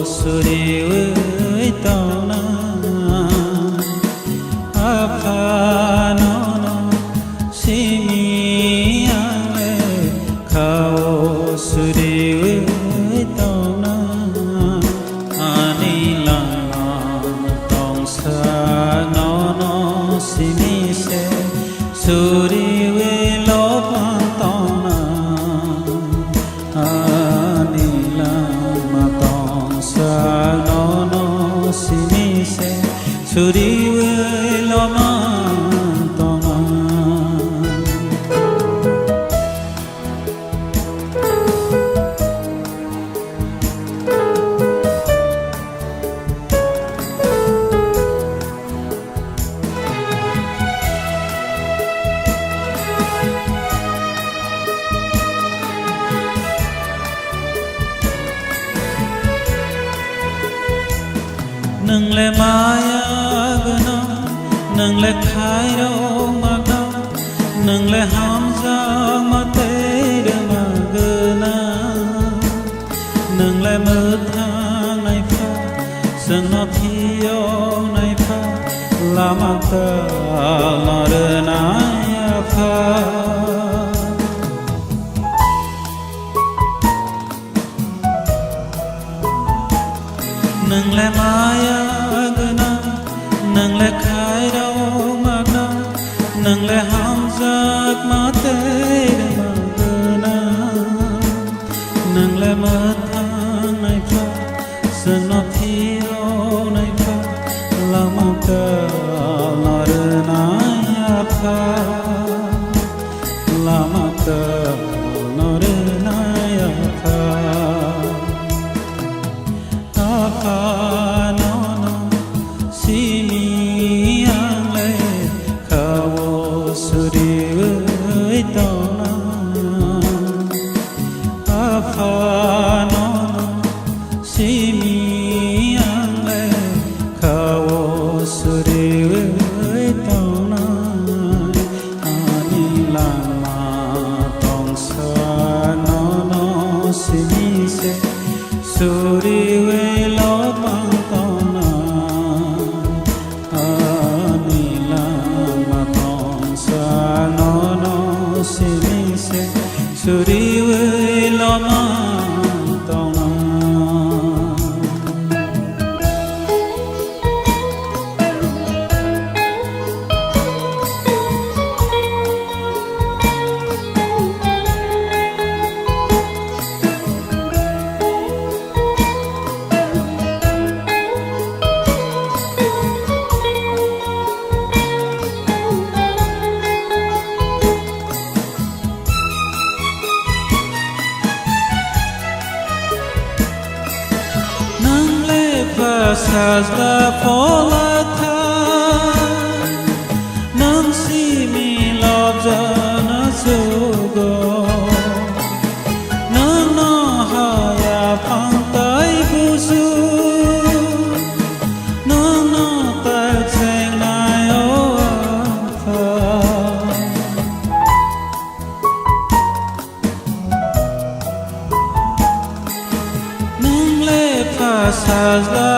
suri ơi tao na apa no no simi ale khao suri ơi tao na ani la tong sa no no simi se suri ơi lo pa tao na ani la no no simi se suri we lo ma to ma nâng le maya gana nâng le khai ro ma na nâng le ham za ma te de ma gana nâng le mơ thang này pha sân nó thiêu này pha la ma ta la de na ya pha nâng le maya gana nâng le khai đâu mà na nâng le ham giấc mà te de mà gana nâng le mơ thang này pha sân nó thiêu này pha la ma ta la de na ya pha la ma ta la de na ya pha apa no no simi ale khao suri ơi tao na apa no no simi ale khao suri ơi tao na ani la ma tong sa no no simi se suri we lo pang tao na ani la ma tong sa no no simi se suri we lo ma tao na As la polata non si mi lobza na sugo no ha ya pang tai busu no ta seng nai o fa nang le pasas la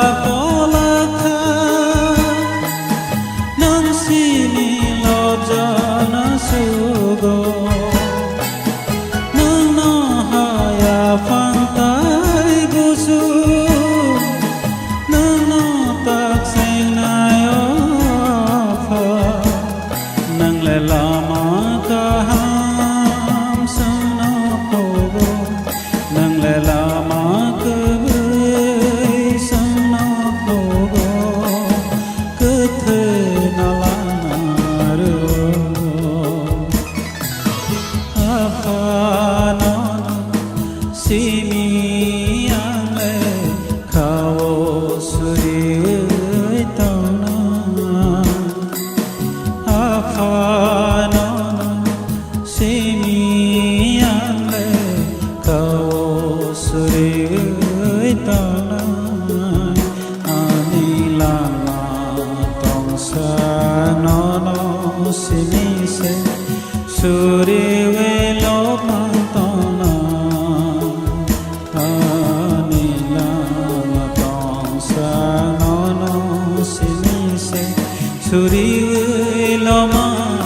turi lo ma